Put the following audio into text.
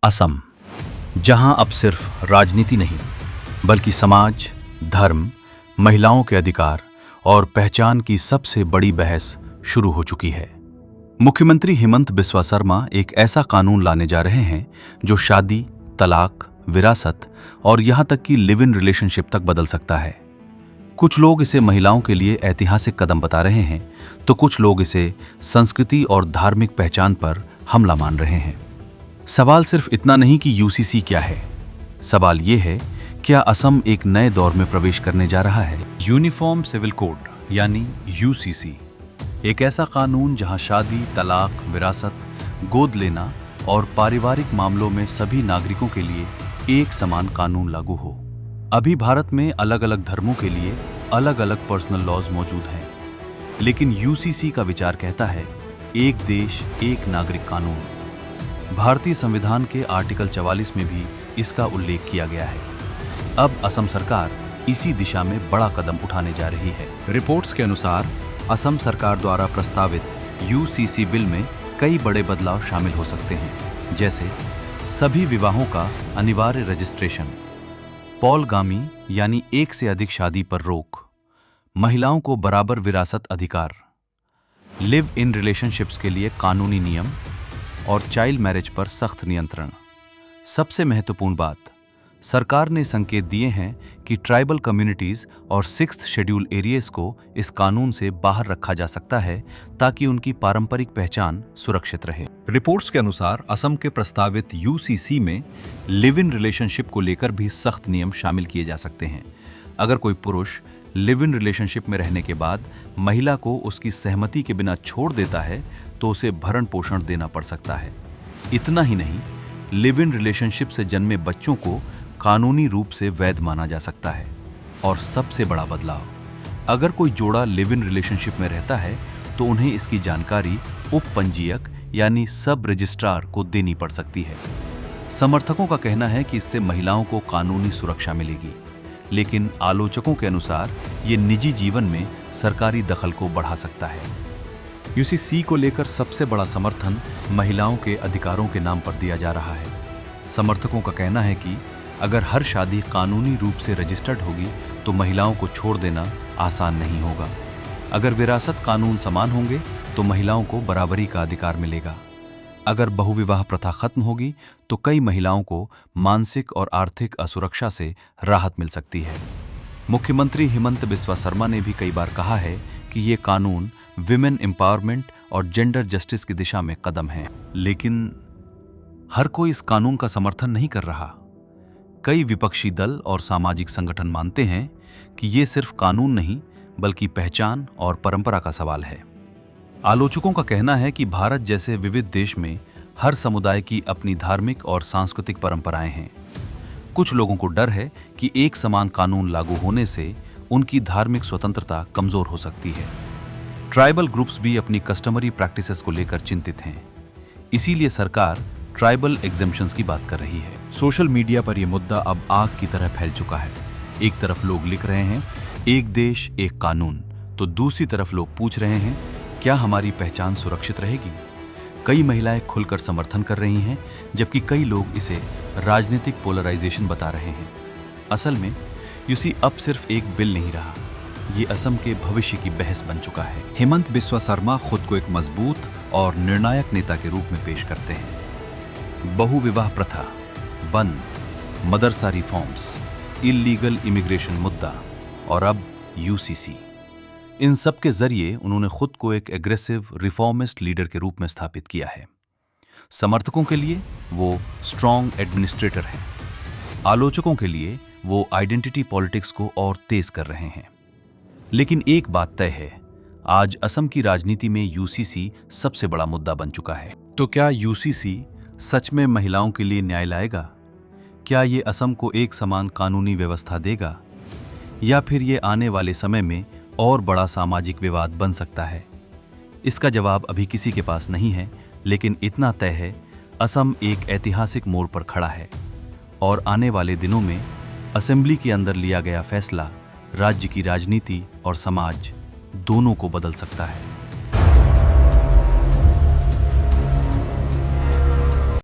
असम, जहां अब सिर्फ राजनीति नहीं बल्कि समाज, धर्म, महिलाओं के अधिकार और पहचान की सबसे बड़ी बहस शुरू हो चुकी है। मुख्यमंत्री हिमंत बिस्वा शर्मा एक ऐसा कानून लाने जा रहे हैं जो शादी, तलाक, विरासत और यहां तक कि लिव इन रिलेशनशिप तक बदल सकता है। कुछ लोग इसे महिलाओं के लिए ऐतिहासिक कदम बता रहे हैं, तो कुछ लोग इसे संस्कृति और धार्मिक पहचान पर हमला मान रहे हैं। सवाल सिर्फ इतना नहीं कि यूसीसी क्या है, सवाल ये है, क्या असम एक नए दौर में प्रवेश करने जा रहा है? यूनिफॉर्म सिविल कोड यानी यूसीसी, एक ऐसा कानून जहां शादी, तलाक, विरासत, गोद लेना और पारिवारिक मामलों में सभी नागरिकों के लिए एक समान कानून लागू हो। अभी भारत में अलग अलग धर्मों के लिए अलग अलग पर्सनल लॉज मौजूद हैं, लेकिन यूसीसी का विचार कहता है एक देश एक नागरिक कानून। भारतीय संविधान के आर्टिकल 44 में भी इसका उल्लेख किया गया है। अब असम सरकार इसी दिशा में बड़ा कदम उठाने जा रही है। रिपोर्ट्स के अनुसार असम सरकार द्वारा प्रस्तावित यूसीसी बिल में कई बड़े बदलाव शामिल हो सकते हैं, जैसे सभी विवाहों का अनिवार्य रजिस्ट्रेशन, पॉलगामी यानी एक से अधिक शादी पर रोक, महिलाओं को बराबर विरासत अधिकार, लिव इन रिलेशनशिप्स के लिए कानूनी नियम और चाइल्ड मैरिज पर सख्त नियंत्रण। सबसे महत्वपूर्ण बात, सरकार ने संकेत दिए हैं कि ट्राइबल कम्युनिटीज और 6th शेड्यूल एरियाज को इस कानून से बाहर रखा जा सकता है ताकि उनकी पारंपरिक पहचान सुरक्षित रहे। रिपोर्ट्स के अनुसार असम के प्रस्तावित यूसीसी में लिव इन रिलेशनशिप को लेकर भी सख्त नियम शामिल किए जा सकते हैं। अगर कोई पुरुष लिव इन रिलेशनशिप में रहने के बाद महिला को उसकी सहमति के बिना छोड़ देता है तो उसे भरण पोषण देना पड़ सकता है। इतना ही नहीं, लिव इन रिलेशनशिप से जन्मे बच्चों को कानूनी रूप से वैध माना जा सकता है। और सबसे बड़ा बदलाव, अगर कोई जोड़ा लिव इन रिलेशनशिप में रहता है तो उन्हें इसकी जानकारी उप पंजीयक यानी सब रजिस्ट्रार को देनी पड़ सकती है। समर्थकों का कहना है कि इससे महिलाओं को कानूनी सुरक्षा मिलेगी, लेकिन आलोचकों के अनुसार ये निजी जीवन में सरकारी दखल को बढ़ा सकता है। यूसीसी को लेकर सबसे बड़ा समर्थन महिलाओं के अधिकारों के नाम पर दिया जा रहा है। समर्थकों का कहना है कि अगर हर शादी कानूनी रूप से रजिस्टर्ड होगी तो महिलाओं को छोड़ देना आसान नहीं होगा। अगर विरासत कानून समान होंगे तो महिलाओं को बराबरी का अधिकार मिलेगा। अगर बहुविवाह प्रथा खत्म होगी तो कई महिलाओं को मानसिक और आर्थिक असुरक्षा से राहत मिल सकती है। मुख्यमंत्री हिमंत बिस्वा शर्मा ने भी कई बार कहा है कि ये कानून विमेन एम्पावरमेंट और जेंडर जस्टिस की दिशा में कदम है, लेकिन हर कोई इस कानून का समर्थन नहीं कर रहा। कई विपक्षी दल और सामाजिक संगठन मानते हैं कि ये सिर्फ कानून नहीं बल्कि पहचान और परंपरा का सवाल है। आलोचकों का कहना है कि भारत जैसे विविध देश में हर समुदाय की अपनी धार्मिक और सांस्कृतिक परंपराएं हैं। कुछ लोगों को डर है कि एक समान कानून लागू होने से उनकी धार्मिक स्वतंत्रता कमजोर हो सकती है। ट्राइबल ग्रुप्स भी अपनी कस्टमरी प्रैक्टिसेस को लेकर चिंतित हैं। इसीलिए सरकार ट्राइबल एग्जेम्पशंस की बात कर रही है। सोशल मीडिया पर यह मुद्दा अब आग की तरह फैल चुका है। एक तरफ लोग लिख रहे हैं एक देश एक कानून, तो दूसरी तरफ लोग पूछ रहे हैं क्या हमारी पहचान सुरक्षित रहेगी? कई महिलाएं खुलकर समर्थन कर रही हैं, जबकि कई लोग इसे राजनीतिक पोलराइजेशन बता रहे हैं। असल में यूसी अब सिर्फ एक बिल नहीं रहा, ये असम के भविष्य की बहस बन चुका है। हिमंत बिस्वा शर्मा खुद को एक मजबूत और निर्णायक नेता के रूप में पेश करते हैं। बहुविवाह प्रथा बंद, मदरसा रिफॉर्म्स, इल्लीगल इमिग्रेशन मुद्दा और अब यूसीसी, इन सब के जरिए उन्होंने खुद को एक एग्रेसिव रिफॉर्मिस्ट लीडर के रूप में स्थापित किया है। समर्थकों के लिए वो स्ट्रॉन्ग एडमिनिस्ट्रेटर हैं, आलोचकों के लिए वो आइडेंटिटी पॉलिटिक्स को और तेज कर रहे हैं। लेकिन एक बात तय है, आज असम की राजनीति में यूसीसी सबसे बड़ा मुद्दा बन चुका है। तो क्या यूसीसी सच में महिलाओं के लिए न्याय लाएगा? क्या ये असम को एक समान कानूनी व्यवस्था देगा, या फिर ये आने वाले समय में और बड़ा सामाजिक विवाद बन सकता है? इसका जवाब अभी किसी के पास नहीं है, लेकिन इतना तय है, असम एक ऐतिहासिक मोड़ पर खड़ा है और आने वाले दिनों में असेंबली के अंदर लिया गया फैसला राज्य की राजनीति और समाज दोनों को बदल सकता है।